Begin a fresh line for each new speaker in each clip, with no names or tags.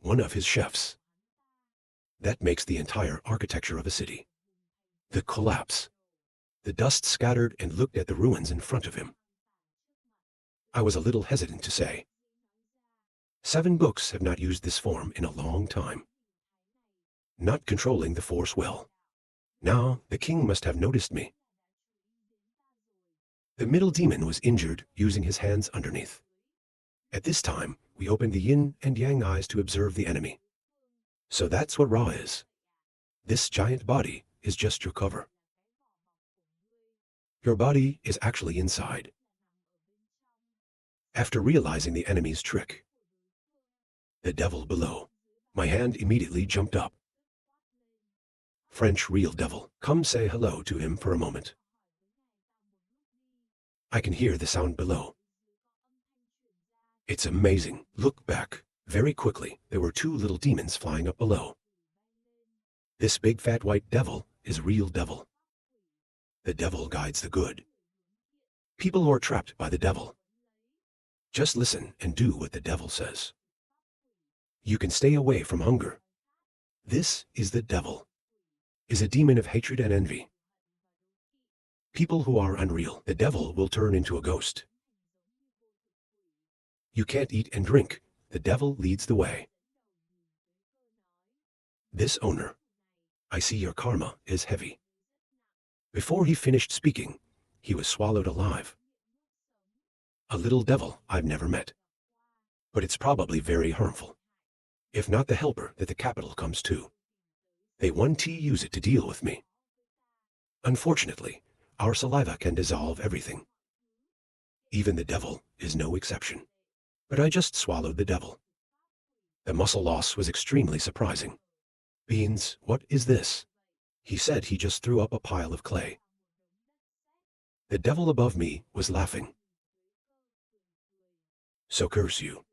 one of his chefs. That makes the entire architecture of a city. The collapse. The dust scattered and looked at the ruins in front of him. I was a little hesitant to say. 7 books have not used this form in a long time. Not controlling the force well. Now the king must have noticed me. The middle demon was injured, using his hands underneath. At this time, we opened the yin and yang eyes to observe the enemy. So that's what Ra is. This giant body is just your cover. Your body is actually inside. After realizing the enemy's trick, the devil below, my hand immediately jumped up. French real devil, come say hello to him for a moment. I can hear the sound below. It's amazing. Look back. Very quickly, there were 2 little demons flying up below. This big fat white devil is real devil. The devil guides the good. People who are trapped by the devil, just listen and do what the devil says. You can stay away from hunger. This is the devil. Is a demon of hatred and envy. People who are unreal, the devil will turn into a ghost. You can't eat and drink. The devil leads the way. This owner, I see your karma is heavy. Before he finished speaking, he was swallowed alive. A little devil I've never met. But it's probably very harmful. If not the helper that the capital comes to. They 1T use it to deal with me. Unfortunately, our saliva can dissolve everything. Even the devil is no exception. But I just swallowed the devil. The muscle loss was extremely surprising. Beans, what is this? He said he just threw up a pile of clay. The devil above me was laughing. So curse you.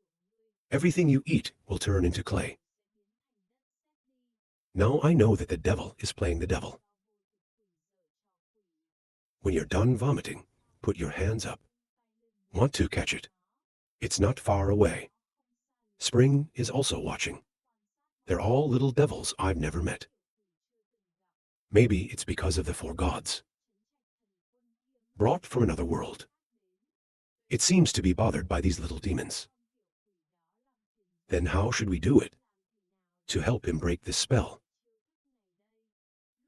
Everything you eat will turn into clay. Now I know that the devil is playing the devil. When you're done vomiting, put your hands up. Want to catch it? It's not far away. Spring is also watching. They're all little devils I've never met. Maybe it's because of the 4 gods. Brought from another world. It seems to be bothered by these little demons. Then how should we do it? To help him break this spell.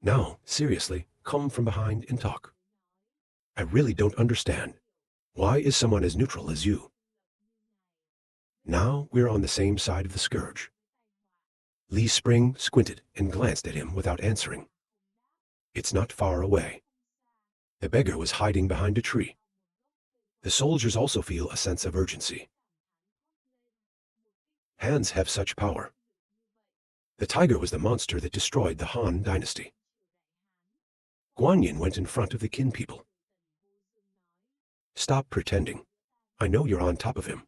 Now, seriously, come from behind and talk. I really don't understand. Why is someone as neutral as you? Now we're on the same side of the scourge. Li Spring squinted and glanced at him without answering. It's not far away. The beggar was hiding behind a tree. The soldiers also feel a sense of urgency. Hands have such power. The tiger was the monster that destroyed the Han dynasty. Guan Yin went in front of the kin people. Stop pretending. I know you're on top of him.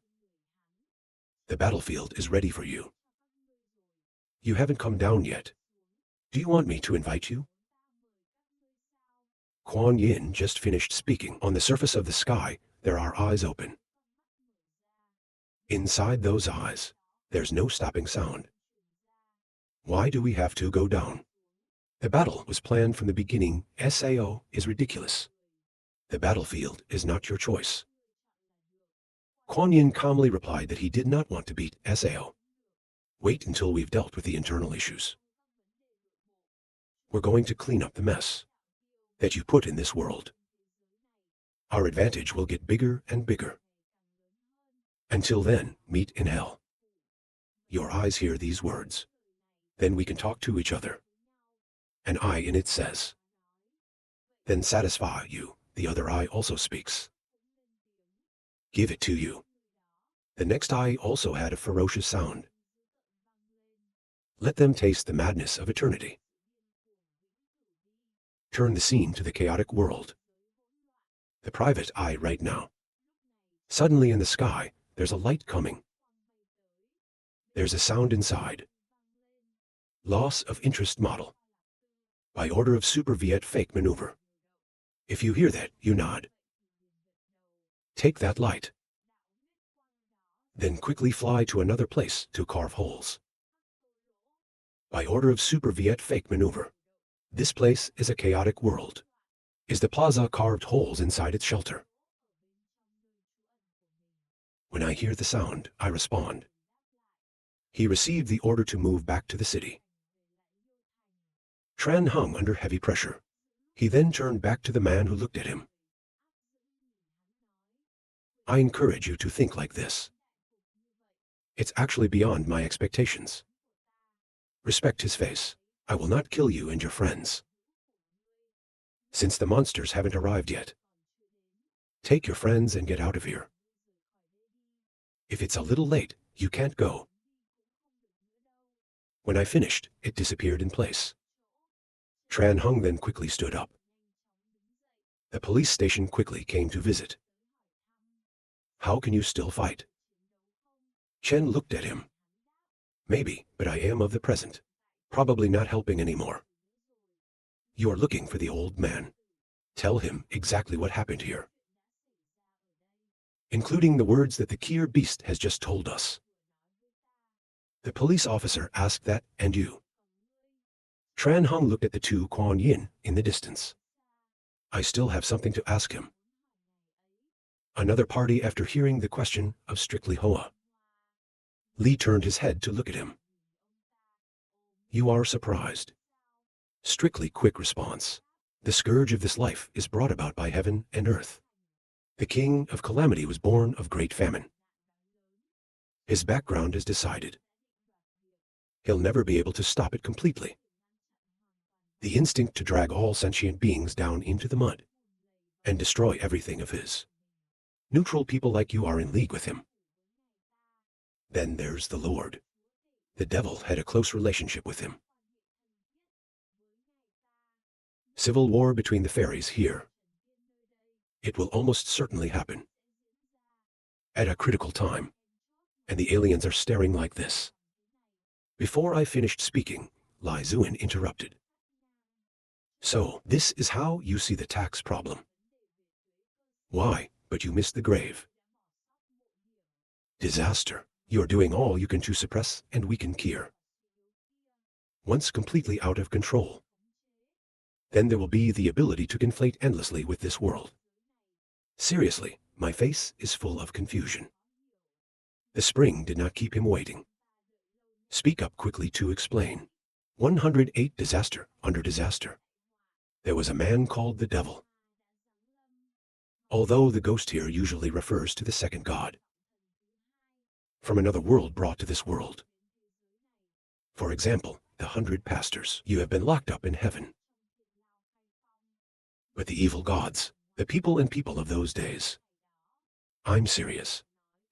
The battlefield is ready for you. You haven't come down yet. Do you want me to invite you? Guan Yin just finished speaking. On the surface of the sky, there are eyes open. Inside those eyes, there's no stopping sound. Why do we have to go down? The battle was planned from the beginning. SAO is ridiculous. The battlefield is not your choice. Guan Yin calmly replied that he did not want to beat SAO. Wait until we've dealt with the internal issues. We're going to clean up the mess that you put in this world. Our advantage will get bigger and bigger. Until then, meet in hell. Your eyes hear these words. Then we can talk to each other. An eye in it says. Then satisfy you, the other eye also speaks. Give it to you. The next eye also had a ferocious sound. Let them taste the madness of eternity. Turn the scene to the chaotic world. The private eye right now. Suddenly in the sky, there's a light coming. There's a sound inside. Loss of interest model. By order of Super Viet fake maneuver. If you hear that, you nod. Take that light. Then quickly fly to another place to carve holes. By order of Super Viet fake maneuver. This place is a chaotic world. Is the plaza carved holes inside its shelter? When I hear the sound, I respond. He received the order to move back to the city. Tran hung under heavy pressure. He then turned back to the man who looked at him. I encourage you to think like this. It's actually beyond my expectations. Respect his face. I will not kill you and your friends. Since the monsters haven't arrived yet. Take your friends and get out of here. If it's a little late, you can't go. When I finished, it disappeared in place. Tran Hung then quickly stood up. The police station quickly came to visit. How can you still fight? Chen looked at him. Maybe, but I am of the present. Probably not helping anymore. You are looking for the old man. Tell him exactly what happened here. Including the words that the Kier beast has just told us. The police officer asked that, and you. Tran Hung looked at the two Kuan Yin in the distance. I still have something to ask him. Another party after hearing the question of Strictly Hoa. Li turned his head to look at him. You are surprised. Strictly quick response. The scourge of this life is brought about by heaven and earth. The king of calamity was born of great famine. His background is decided. He'll never be able to stop it completely. The instinct to drag all sentient beings down into the mud and destroy everything of his. Neutral people like you are in league with him. Then there's the Lord. The devil had a close relationship with him. Civil war between the fairies here. It will almost certainly happen. At a critical time. And the aliens are staring like this. Before I finished speaking, Lai Zuin interrupted. So, this is how you see the tax problem. Why, but you missed the grave. Disaster. You're doing all you can to suppress and weaken Kier. Once completely out of control, then there will be the ability to conflate endlessly with this world. Seriously, my face is full of confusion. The spring did not keep him waiting. Speak up quickly to explain. 108 disaster under disaster. There was a man called the devil. Although the ghost here usually refers to the second god. From another world brought to this world. For example, the 100 pastors. You have been locked up in heaven. But the evil gods, the people and people of those days. I'm serious.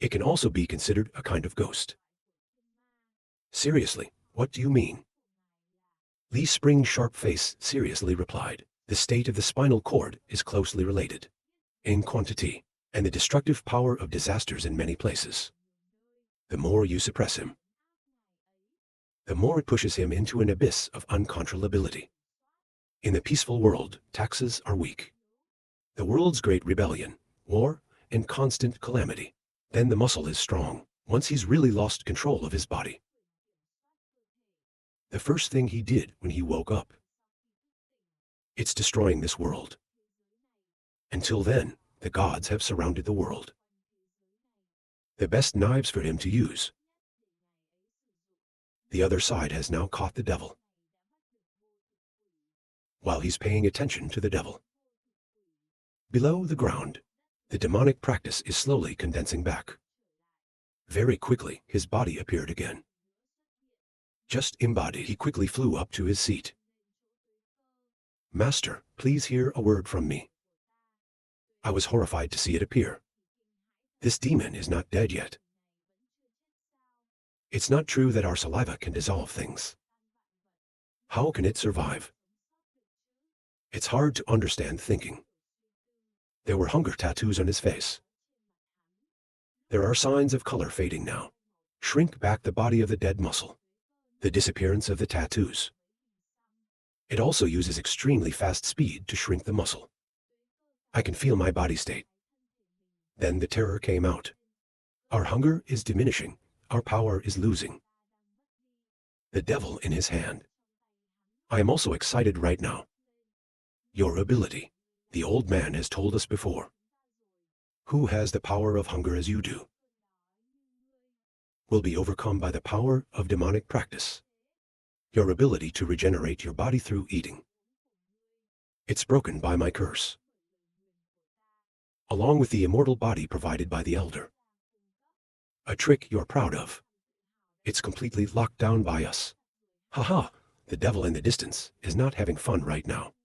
It can also be considered a kind of ghost. Seriously, what do you mean? Li Spring's sharp face seriously replied, the state of the spinal cord is closely related. In quantity, and the destructive power of disasters in many places. The more you suppress him, the more it pushes him into an abyss of uncontrollability. In the peaceful world, taxes are weak. The world's great rebellion, war, and constant calamity. Then the muscle is strong, once he's really lost control of his body. The first thing he did when he woke up. It's destroying this world. Until then, the gods have surrounded the world. The best knives for him to use. The other side has now caught the devil. While he's paying attention to the devil. Below the ground, the demonic practice is slowly condensing back. Very quickly, his body appeared again. Just embodied, he quickly flew up to his seat. Master, please hear a word from me. I was horrified to see it appear. This demon is not dead yet. It's not true that our saliva can dissolve things. How can it survive? It's hard to understand thinking. There were hunger tattoos on his face. There are signs of color fading now. Shrink back the body of the dead muscle. The disappearance of the tattoos. It also uses extremely fast speed to shrink the muscle. I can feel my body state. Then the terror came out. Our hunger is diminishing. Our power is losing. the devil in his hand. I am also excited right now. Your ability, the old man has told us before. Who has the power of hunger as you do will be overcome by the power of demonic practice. Your ability to regenerate your body through eating. It's broken by my curse, along with the immortal body provided by the elder. A trick you're proud of. It's completely locked down by us. Haha, the devil in the distance is not having fun right now.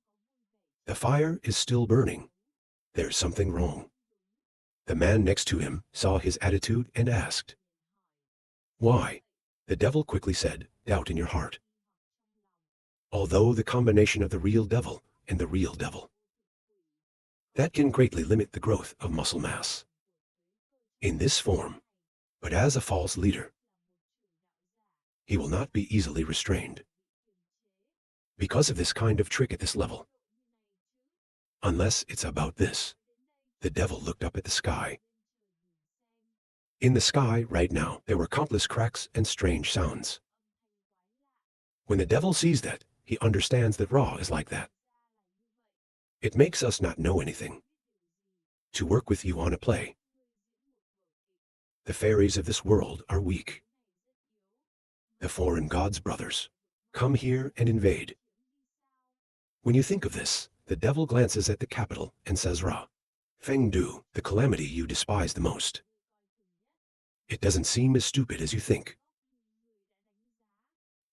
The fire is still burning. There's something wrong. The man next to him saw his attitude and asked, "Why?" The devil quickly said, "Doubt in your heart." Although the combination of the real devil and the real devil, that can greatly limit the growth of muscle mass. In this form, but as a false leader, he will not be easily restrained. Because of this kind of trick at this level. Unless it's about this. The devil looked up at the sky. In the sky right now, there were countless cracks and strange sounds. When the devil sees that, he understands that Ra is like that. It makes us not know anything. To work with you on a play. The fairies of this world are weak. The foreign gods' brothers come here and invade. When you think of this, the devil glances at the capital and says, "Ra, Feng Du, the calamity you despise the most. It doesn't seem as stupid as you think.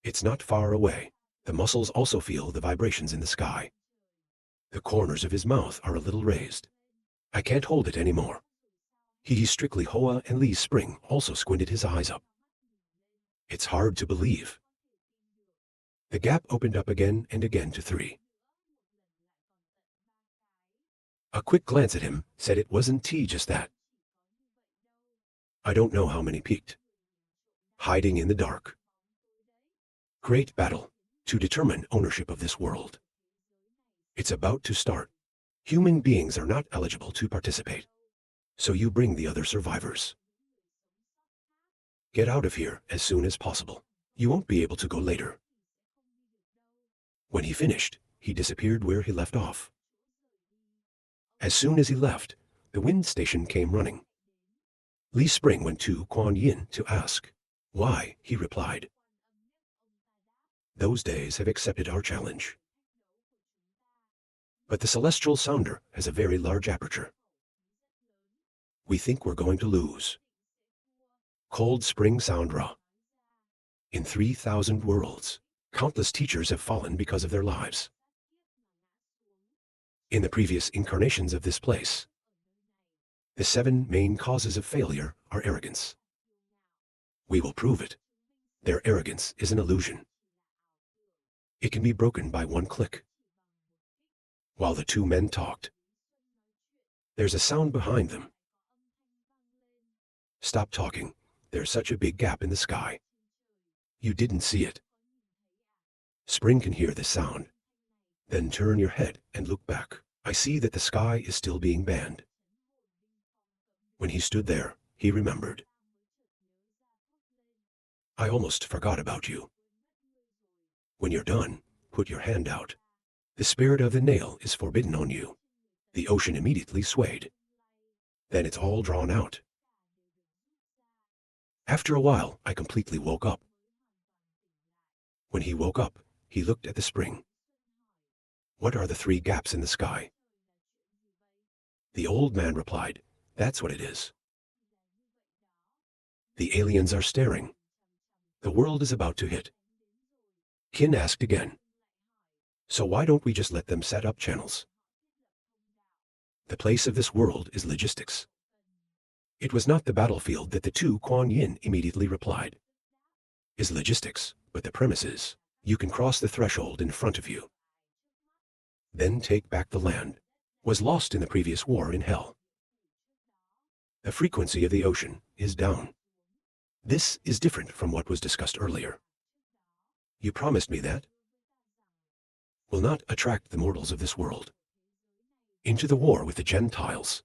It's not far away." The muscles also feel the vibrations in the sky. The corners of his mouth are a little raised. I can't hold it anymore. He strictly Hoa and Li Spring also squinted his eyes up. It's hard to believe. The gap opened up again and again to 3. A quick glance at him said it wasn't just that. I don't know how many peeked. Hiding in the dark. Great battle to determine ownership of this world. It's about to start. Human beings are not eligible to participate. So you bring the other survivors. Get out of here as soon as possible. You won't be able to go later. When he finished, he disappeared where he left off. As soon as he left, the wind station came running. Li Spring went to Kuan Yin to ask. Why, he replied. Those days have accepted our challenge. But the celestial sounder has a very large aperture. We think we're going to lose. Cold spring sound Ra. In 3,000 worlds, countless teachers have fallen because of their lives. In the previous incarnations of this place, the 7 main causes of failure are arrogance. We will prove it. Their arrogance is an illusion. It can be broken by one click. While the 2 men talked, there's a sound behind them. Stop talking. There's such a big gap in the sky. You didn't see it. Spring can hear this sound. Then turn your head and look back. I see that the sky is still being banned. When he stood there, he remembered. I almost forgot about you. When you're done, put your hand out. The spirit of the nail is forbidden on you. The ocean immediately swayed. Then it's all drawn out. After a while, I completely woke up. When he woke up, he looked at the spring. What are the 3 gaps in the sky? The old man replied, that's what it is. The aliens are staring. The world is about to hit. Qin asked again. So why don't we just let them set up channels? The place of this world is logistics. It was not the battlefield that the 2 Kuan Yin immediately replied. Is logistics, but the premise is, you can cross the threshold in front of you. Then take back the land. Was lost in the previous war in hell. The frequency of the ocean is down. This is different from what was discussed earlier. You promised me that. Will not attract the mortals of this world. Into the war with the Gentiles.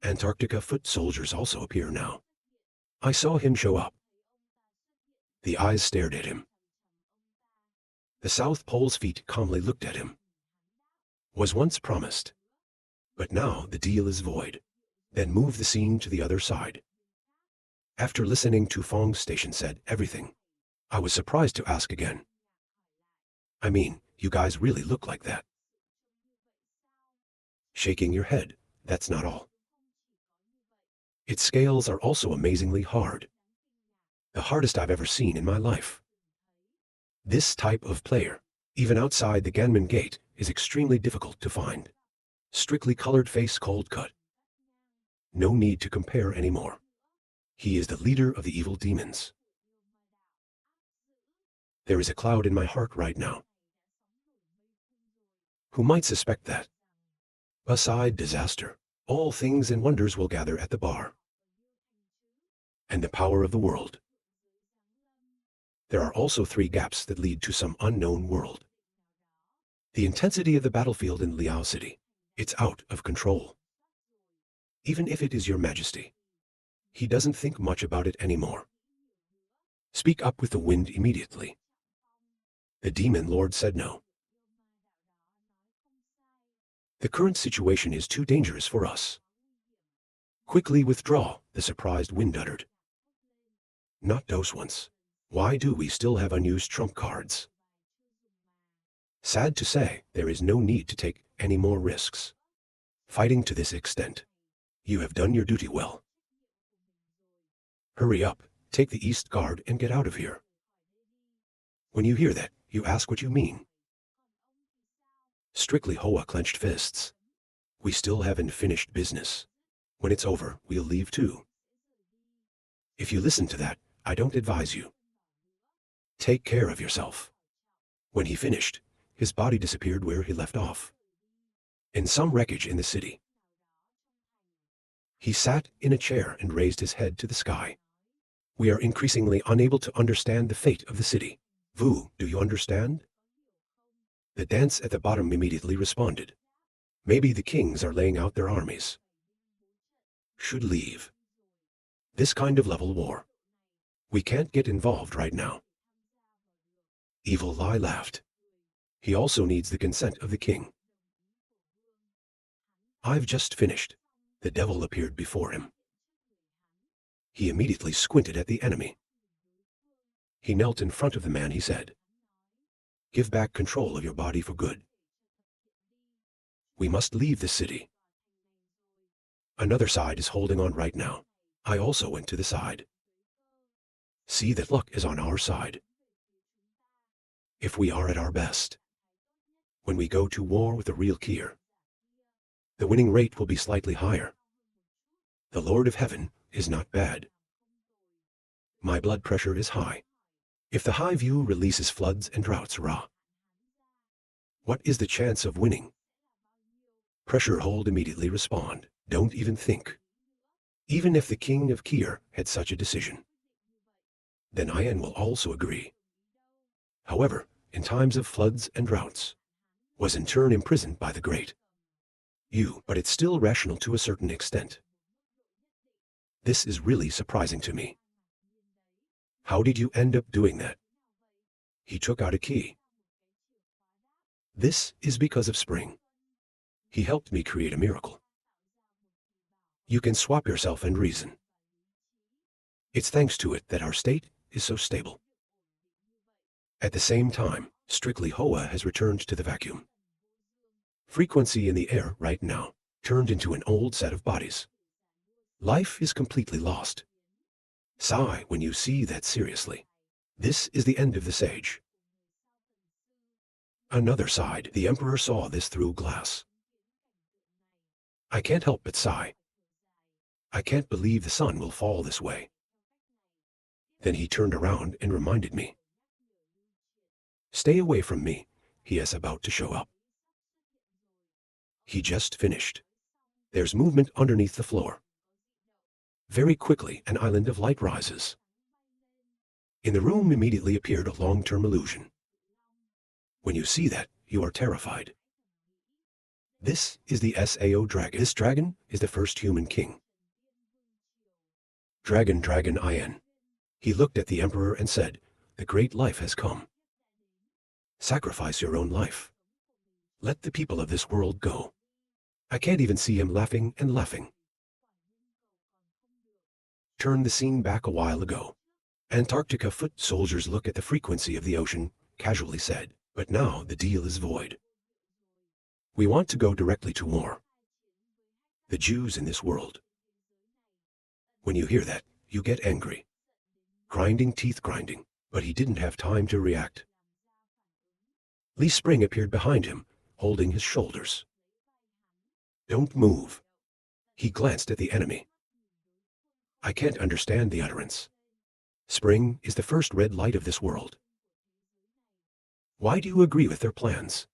Antarctica foot soldiers also appear now. I saw him show up. The eyes stared at him. The South Pole's feet calmly looked at him. Was once promised. But now the deal is void. Then move the scene to the other side. After listening to Fong's station said everything, I was surprised to ask again. I mean, you guys really look like that. Shaking your head, that's not all. Its scales are also amazingly hard. The hardest I've ever seen in my life. This type of player, even outside the Ganmen Gate, is extremely difficult to find. Strictly colored face cold cut. No need to compare anymore. He is the leader of the evil demons. There is a cloud in my heart right now. Who might suspect that? Beside disaster, all things and wonders will gather at the bar. And the power of the world. There are also 3 gaps that lead to some unknown world. The intensity of the battlefield in Liao City, it's out of control. Even if it is your majesty, he doesn't think much about it anymore. Speak up with the wind immediately. The demon lord said no. The current situation is too dangerous for us. Quickly withdraw, the surprised wind uttered. Not those ones. Why do we still have unused trump cards? Sad to say, there is no need to take any more risks. Fighting to this extent. You have done your duty well. Hurry up, take the East Guard and get out of here. When you hear that, you ask what you mean. Strictly Hoa clenched fists. We still haven't finished business. When it's over, we'll leave too. If you listen to that, I don't advise you. Take care of yourself. When he finished, his body disappeared where he left off. In some wreckage in the city. He sat in a chair and raised his head to the sky. We are increasingly unable to understand the fate of the city. Vu, do you understand? The dance at the bottom immediately responded. Maybe the kings are laying out their armies. Should leave. This kind of level war. We can't get involved right now. Evil Lai laughed. He also needs the consent of the king. I've just finished. The devil appeared before him. He immediately squinted at the enemy. He knelt in front of the man. He said, give back control of your body for good. We must leave the city. Another side is holding on right now. I also went to the side. See that luck is on our side. If we are at our best. When we go to war with the real Kier, the winning rate will be slightly higher. The Lord of Heaven is not bad. My blood pressure is high. If the high view releases floods and droughts, what is the chance of winning? Pressure hold immediately respond. Don't even think. Even if the king of Kier had such a decision, then Ian will also agree. However, in times of floods and droughts, was in turn imprisoned by the great. But it's still rational to a certain extent. This is really surprising to me. How did you end up doing that? He took out a key. This is because of Spring. He helped me create a miracle. You can swap yourself and reason. It's thanks to it that our state is so stable. At the same time, strictly Hoa has returned to the vacuum. Frequency in the air right now, turned into an old set of bodies. Life is completely lost. Sigh when you see that seriously. This is the end of the sage. Another side, the emperor saw this through glass. I can't help but sigh. I can't believe the sun will fall this way. Then he turned around and reminded me. Stay away from me, he is about to show up. He just finished. There's movement underneath the floor. Very quickly, an island of light rises. In the room immediately appeared a long-term illusion. When you see that, you are terrified. This is the Sao dragon. This dragon is the first human king. Dragon In. He looked at the emperor and said, the great life has come. Sacrifice your own life. Let the people of this world go. I can't even see him laughing and laughing. Turn the scene back a while ago. Antarctica foot soldiers look at the frequency of the ocean, casually said, but now the deal is void. We want to go directly to war. The Jews in this world. When you hear that, you get angry. Grinding teeth grinding, but he didn't have time to react. Lee Spring appeared behind him, holding his shoulders. Don't move. He glanced at the enemy. I can't understand the utterance. Spring is the first red light of this world. Why do you agree with their plans?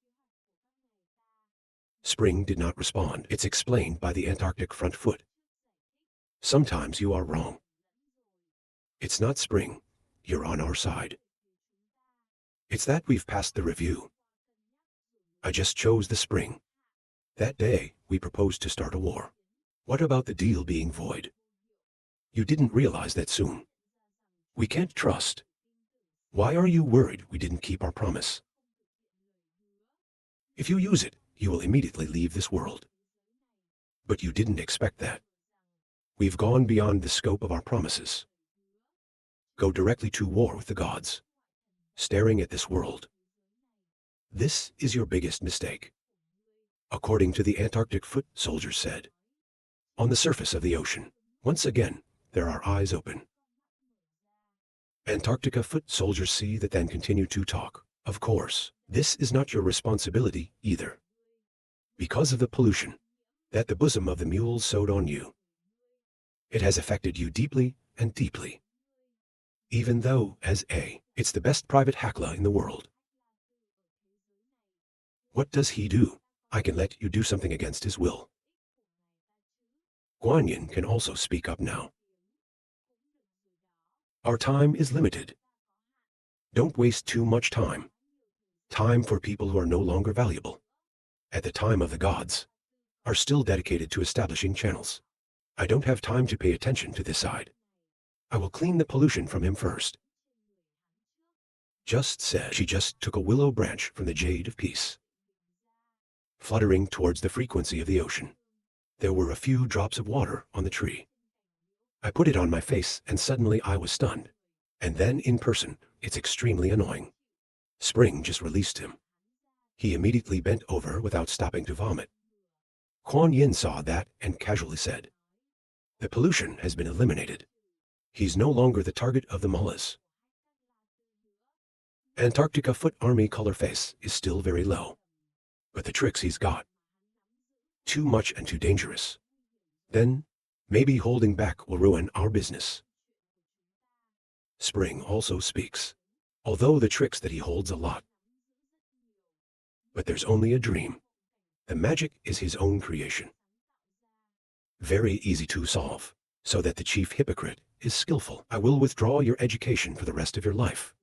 Spring did not respond. It's explained by the Antarctic front foot. Sometimes you are wrong. It's not Spring. You're on our side. It's that we've passed the review. I just chose the Spring. That day, we proposed to start a war. What about the deal being void? You didn't realize that soon. We can't trust. Why are you worried we didn't keep our promise? If you use it, you will immediately leave this world. But you didn't expect that. We've gone beyond the scope of our promises. Go directly to war with the gods. Staring at this world. This is your biggest mistake. According to the Antarctic foot soldiers said. On the surface of the ocean, once again, there are eyes open. Antarctica foot soldiers see that, then continue to talk. Of course, this is not your responsibility either. Because of the pollution that the bosom of the mules sowed on you. It has affected you deeply and deeply. Even though, it's the best private Hakla in the world. What does he do? I can let you do something against his will. Guanyin can also speak up now. Our time is limited. Don't waste too much time. Time for people who are no longer valuable. At the time of the gods. Are still dedicated to establishing channels. I don't have time to pay attention to this side. I will clean the pollution from him first. Just said. She just took a willow branch from the jade of peace. Fluttering towards the frequency of the ocean. There were a few drops of water on the tree. I put it on my face and suddenly I was stunned. And then in person, it's extremely annoying. Spring just released him. He immediately bent over without stopping to vomit. Kuan Yin saw that and casually said, the pollution has been eliminated. He's no longer the target of the mullahs. Antarctica foot army color face is still very low. But the tricks he's got. Too much and too dangerous. Then, maybe holding back will ruin our business. Spring also speaks. Although the tricks that he holds a lot. But there's only a dream. The magic is his own creation. Very easy to solve, so that the chief hypocrite is skillful. I will withdraw your education for the rest of your life.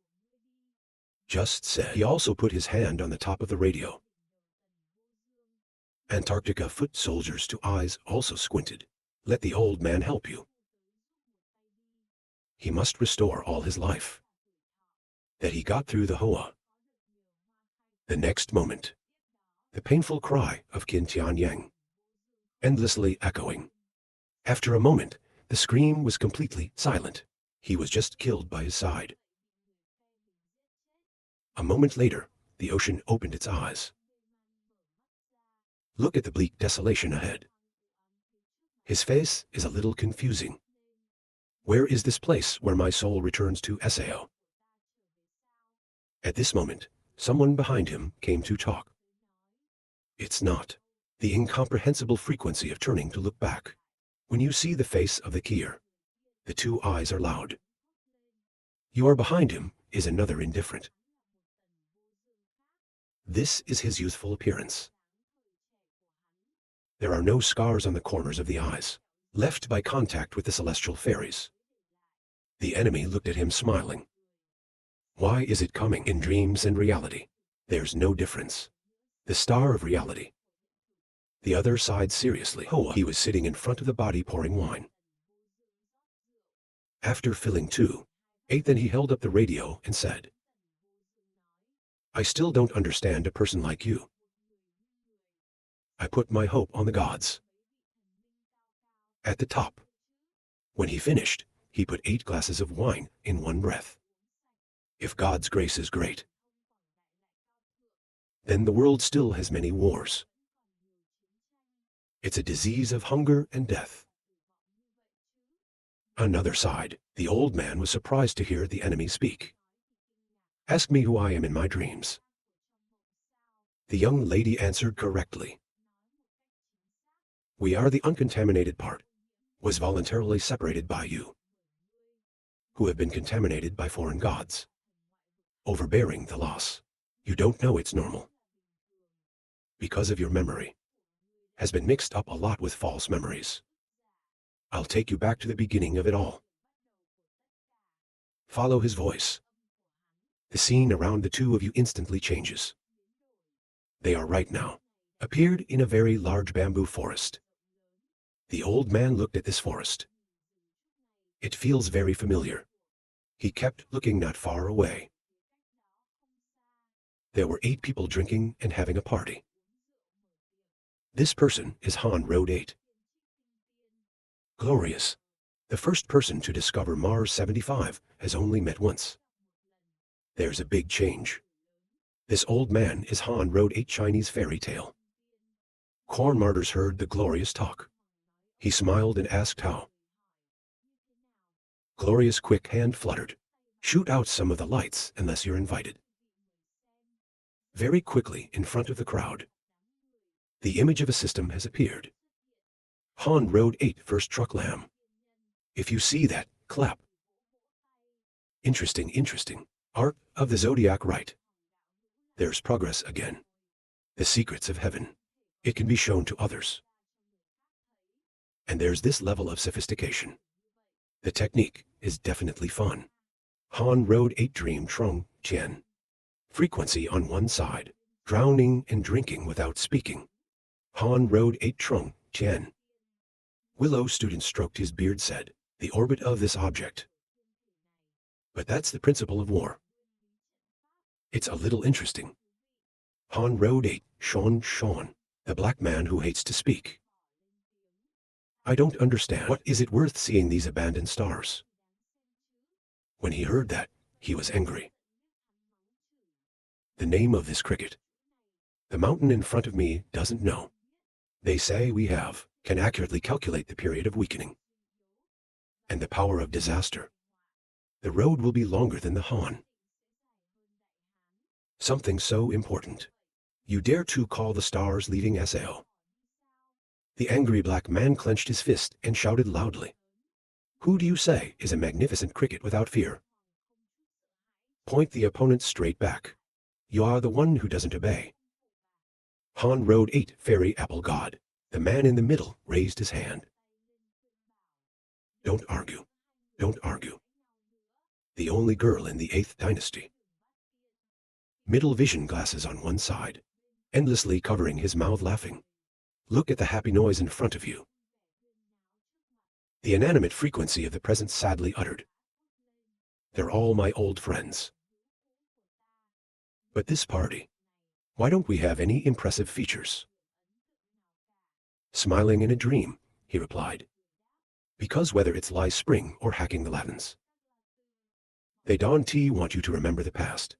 Just said. He also put his hand on the top of the radio. Antarctica foot soldiers' two eyes also squinted. Let the old man help you. He must restore all his life. That he got through the Hoa. The next moment. The painful cry of Qin Tianyang. Endlessly echoing. After a moment, the scream was completely silent. He was just killed by his side. A moment later, the ocean opened its eyes. Look at the bleak desolation ahead. His face is a little confusing. Where is this place where my soul returns to Sao? At this moment, someone behind him came to talk. It's not the incomprehensible frequency of turning to look back. When you see the face of the Kier, the two eyes are loud. You are behind him is another indifferent. This is his youthful appearance. There are no scars on the corners of the eyes, left by contact with the celestial fairies. The enemy looked at him smiling. Why is it coming in dreams and reality? There's no difference. The star of reality. The other sighed seriously. Oh, he was sitting in front of the body pouring wine. After filling 2, 8, then he held up the radio and said, I still don't understand a person like you. I put my hope on the gods. At the top. When he finished, he put 8 glasses of wine in one breath. If God's grace is great, then the world still has many wars. It's a disease of hunger and death. Another side, the old man was surprised to hear the enemy speak. Ask me who I am in my dreams. The young lady answered correctly. We are the uncontaminated part, was voluntarily separated by you, who have been contaminated by foreign gods, overbearing the loss. You don't know it's normal. Because of your memory, has been mixed up a lot with false memories. I'll take you back to the beginning of it all. Follow his voice. The scene around the two of you instantly changes. They are right now, appeared in a very large bamboo forest. The old man looked at this forest. It feels very familiar. He kept looking not far away. There were 8 people drinking and having a party. This person is Han Road 8. Glorious. The first person to discover Mars 75 has only met once. There's a big change. This old man is Han Road 8 Chinese fairy tale. Corn Martyrs heard the glorious talk. He smiled and asked how. Glorious quick hand fluttered. Shoot out some of the lights unless you're invited. Very quickly in front of the crowd, the image of a system has appeared. Han Road 8 first truck lamb. If you see that, clap. Interesting, interesting. Art of the Zodiac right. There's progress again. The secrets of heaven. It can be shown to others. And there's this level of sophistication. The technique is definitely fun. Han Road 8 Dream Trung Tien. Frequency on one side. Drowning and drinking without speaking. Han Road 8 Trung Tien. Willow student stroked his beard said, the orbit of this object. But that's the principle of war. It's a little interesting. Han Road 8 Sean Sean. The black man who hates to speak. I don't understand. What is it worth seeing these abandoned stars? When he heard that, he was angry. The name of this cricket. The mountain in front of me doesn't know. They say we can accurately calculate the period of weakening. And the power of disaster. The road will be longer than the Han. Something so important. You dare to call the stars leaving SAO. The angry black man clenched his fist and shouted loudly. Who do you say is a magnificent cricket without fear? Point the opponent straight back. You are the one who doesn't obey. Han Road 8 Fairy Apple God. The man in the middle raised his hand. Don't argue. Don't argue. The only girl in the 8th dynasty. Middle vision glasses on one side. Endlessly covering his mouth laughing. Look at the happy noise in front of you. The inanimate frequency of the present sadly uttered. They're all my old friends. But this party, why don't we have any impressive features? Smiling in a dream, he replied. Because whether it's Lai Spring or hacking the Latins, they don't want you to remember the past.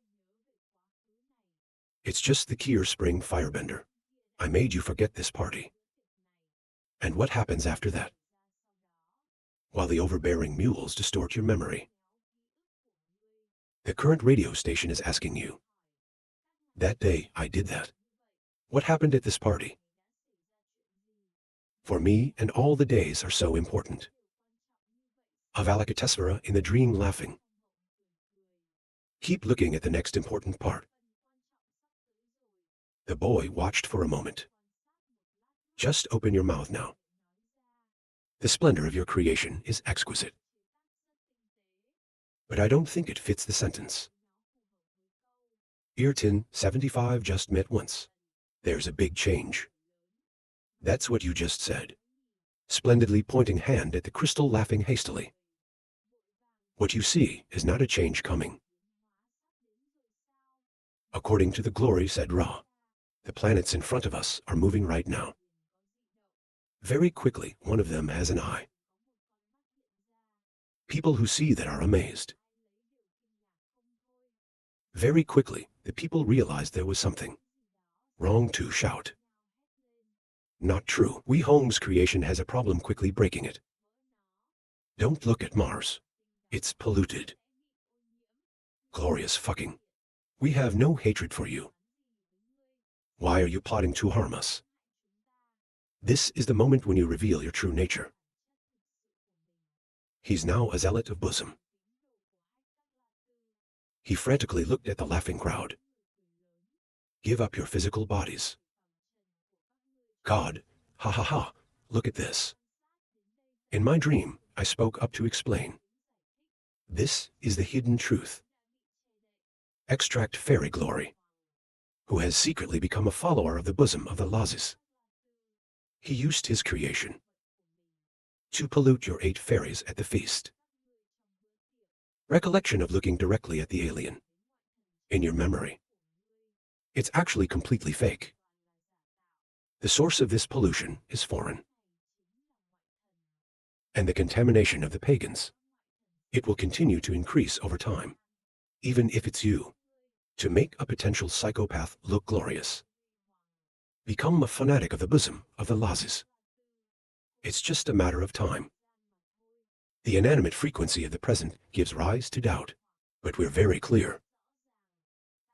It's just the Kier Spring firebender. I made you forget this party. And what happens after that? While the overbearing mules distort your memory. The current radio station is asking you. That day I did that. What happened at this party? For me and all the days are so important. Avalokitesvara in the dream laughing. Keep looking at the next important part. The boy watched for a moment. Just open your mouth now. The splendor of your creation is exquisite. But I don't think it fits the sentence. Eartin 75 just met once. There's a big change. That's what you just said. Splendidly pointing hand at the crystal laughing hastily. What you see is not a change coming. A According to the glory, said Ra, the planets in front of us are moving right now. Very quickly, one of them has an eye. People who see that are amazed. Very quickly, the people realized there was something wrong to shout. Not true. We Holmes' creation has a problem quickly breaking it. Don't look at Mars. It's polluted. Glorious fucking. We have no hatred for you. Why are you plotting to harm us? This is the moment when you reveal your true nature. He's now a zealot of bosom. He frantically looked at the laughing crowd. Give up your physical bodies. God, ha ha ha, look at this. In my dream, I spoke up to explain. This is the hidden truth. Extract fairy glory, who has secretly become a follower of the bosom of the Lazis. He used his creation to pollute your 8 fairies at the feast. Recollection of looking directly at the alien. In your memory. It's actually completely fake. The source of this pollution is foreign. And the contamination of the pagans. It will continue to increase over time, even if it's you, to make a potential psychopath look glorious. Become a fanatic of the bosom of the Lazis. It's just a matter of time. The inanimate frequency of the present gives rise to doubt, but we're very clear.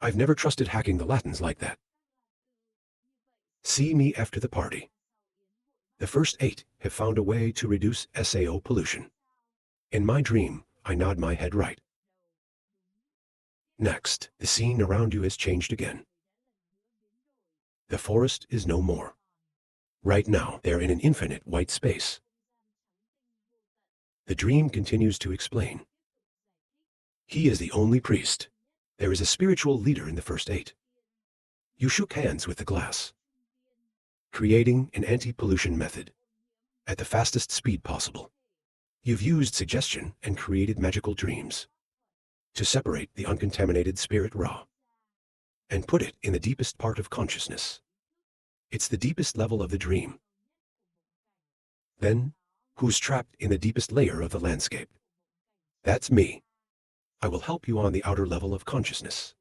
I've never trusted hacking the Latins like that. See me after the party. The first 8 have found a way to reduce SAO pollution. In my dream, I nod my head right. Next, the scene around you has changed again. The forest is no more. Right now, they're in an infinite white space. The dream continues to explain. He is the only priest. There is a spiritual leader in the first 8. You shook hands with the glass, creating an anti-pollution method at the fastest speed possible. You've used suggestion and created magical dreams to separate the uncontaminated spirit raw and put it in the deepest part of consciousness. It's the deepest level of the dream. Then, who's trapped in the deepest layer of the landscape? That's me. I will help you on the outer level of consciousness,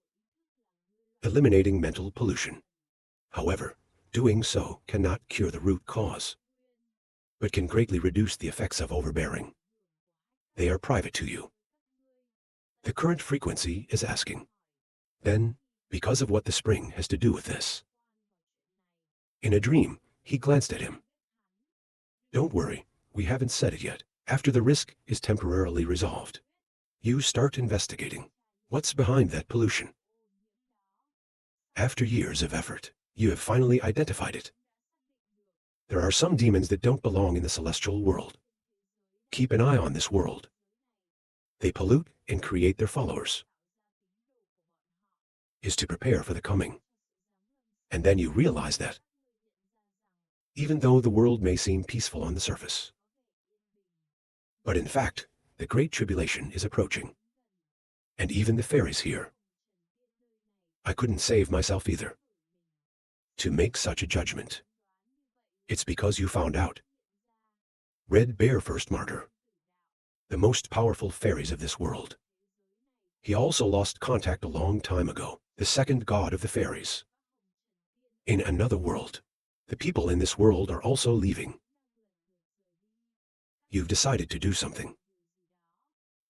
eliminating mental pollution. However, doing so cannot cure the root cause, but can greatly reduce the effects of overbearing. They are private to you. The current frequency is asking. Then, because of what the spring has to do with this. In a dream, he glanced at him. Don't worry, we haven't said it yet. After the risk is temporarily resolved, you start investigating. What's behind that pollution? After years of effort, you have finally identified it. There are some demons that don't belong in the celestial world. Keep an eye on this world. They pollute and create their followers. Is to prepare for the coming. And then you realize that, even though the world may seem peaceful on the surface, but in fact, the Great Tribulation is approaching. And even the fairies here. I couldn't save myself either. To make such a judgment. It's because you found out. Red Bear First Martyr. The most powerful fairies of this world. He also lost contact a long time ago, the second god of the fairies. In another world, the people in this world are also leaving. You've decided to do something.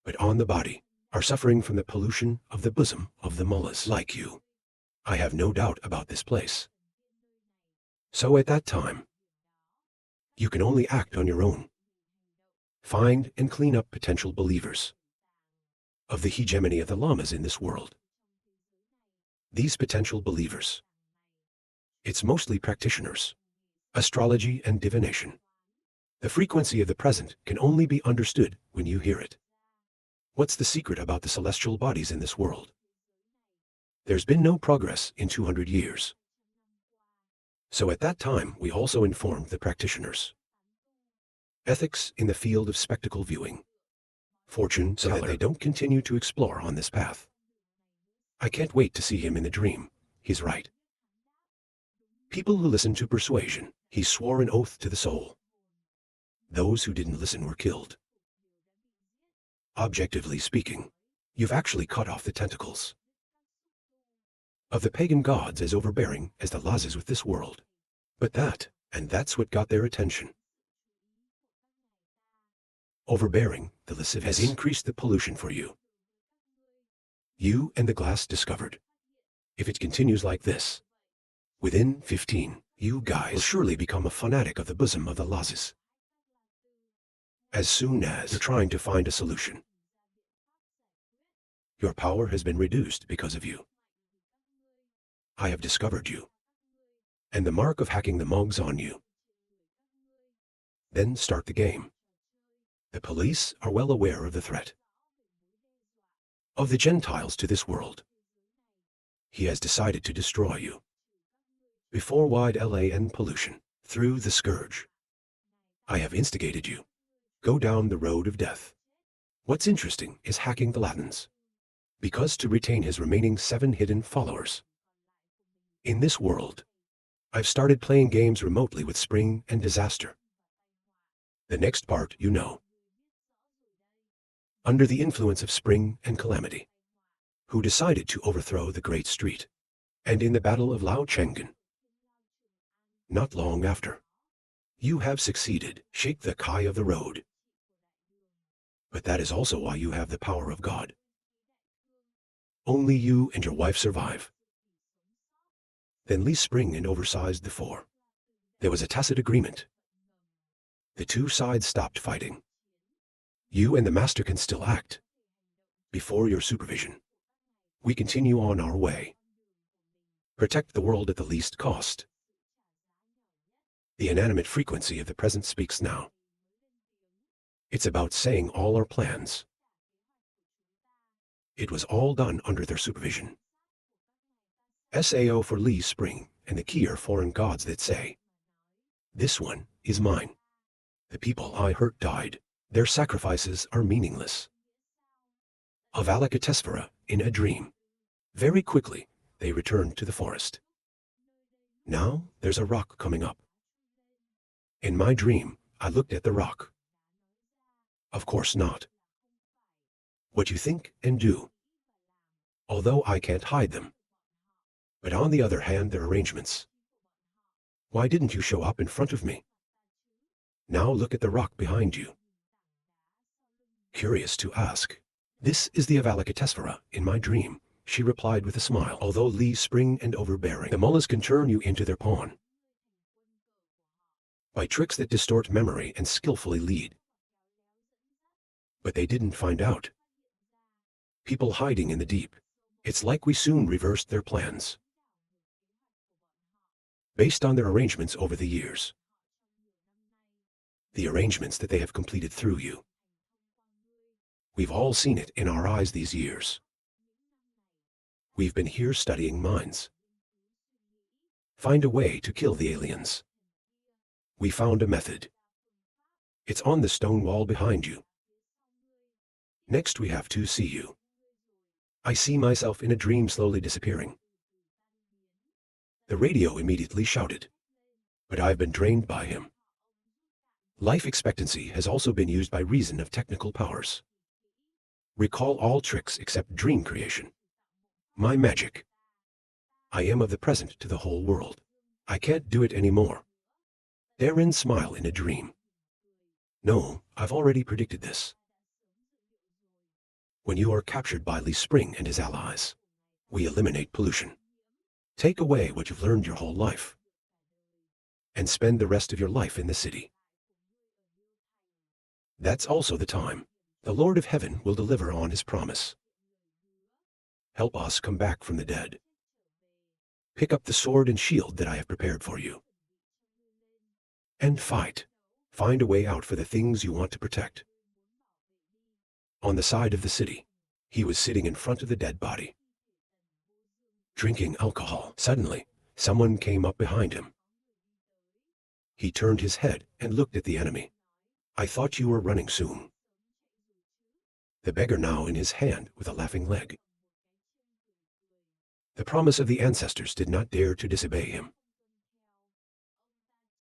But on the body, are suffering from the pollution of the bosom of the mullahs like you. I have no doubt about this place. So at that time, you can only act on your own. Find and clean up potential believers of the hegemony of the lamas in this world. These potential believers. It's mostly practitioners, astrology and divination. The frequency of the present can only be understood when you hear it. What's the secret about the celestial bodies in this world? There's been no progress in 200 years. So at that time, we also informed the practitioners. Ethics in the field of spectacle viewing. Fortune so that they don't continue to explore on this path. I can't wait to see him in the dream. He's right. People who listened to persuasion, he swore an oath to the soul. Those who didn't listen were killed. Objectively speaking, you've actually cut off the tentacles of the pagan gods as overbearing as the Lazes with this world. But that's what got their attention. Overbearing, the lascivious, has increased the pollution for you. You and the glass discovered. If it continues like this, within 15, you guys will surely become a fanatic of the bosom of the Lazes. As soon as you're trying to find a solution, your power has been reduced because of you. I have discovered you, and the mark of hacking the mugs on you. Then start the game. The police are well aware of the threat of the Gentiles to this world. He has decided to destroy you. Before wide LAN pollution, through the scourge. I have instigated you. Go down the road of death. What's interesting is hacking the Latins, because to retain his remaining 7 hidden followers. In this world, I've started playing games remotely with Spring and Disaster. The next part you know. Under the influence of Spring and Calamity, who decided to overthrow the Great Street, and in the Battle of Lao Chengen. Not long after, you have succeeded, shake the Kai of the road. But that is also why you have the power of God. Only you and your wife survive. Then Lee Spring and oversized the 4. There was a tacit agreement. The 2 sides stopped fighting. You and the Master can still act. Before your supervision, we continue on our way. Protect the world at the least cost. The inanimate frequency of the present speaks now. It's about saying all our plans. It was all done under their supervision. SAO for Lee Spring and the key are foreign gods that say, this one is mine. The people I hurt died. Their sacrifices are meaningless. Avalokitesvara in a dream. Very quickly, they returned to the forest. Now there's a rock coming up. In my dream, I looked at the rock. Of course not. What you think and do. Although I can't hide them. But on the other hand, their arrangements. Why didn't you show up in front of me? Now look at the rock behind you. Curious to ask. This is the Avalokitesvara in my dream, she replied with a smile. Although Lee Spring and overbearing, the mullahs can turn you into their pawn. By tricks that distort memory and skillfully lead. But they didn't find out. People hiding in the deep. It's like we soon reversed their plans. Based on their arrangements over the years. The arrangements that they have completed through you. We've all seen it in our eyes these years. We've been here studying minds. Find a way to kill the aliens. We found a method. It's on the stone wall behind you. Next we have to see you. I see myself in a dream slowly disappearing. The radio immediately shouted. But I've been drained by him. Life expectancy has also been used by reason of technical powers. Recall all tricks except dream creation. My magic. I am of the present to the whole world. I can't do it anymore. Therein smile in a dream. No, I've already predicted this. When you are captured by Lee Spring and his allies, we eliminate pollution. Take away what you've learned your whole life. And spend the rest of your life in the city. That's also the time the Lord of Heaven will deliver on his promise. Help us come back from the dead. Pick up the sword and shield that I have prepared for you. And fight. Find a way out for the things you want to protect. On the side of the city, he was sitting in front of the dead body. Drinking alcohol. Suddenly, someone came up behind him. He turned his head and looked at the enemy. I thought you were running soon. The beggar now in his hand with a laughing leg. The promise of the ancestors did not dare to disobey him.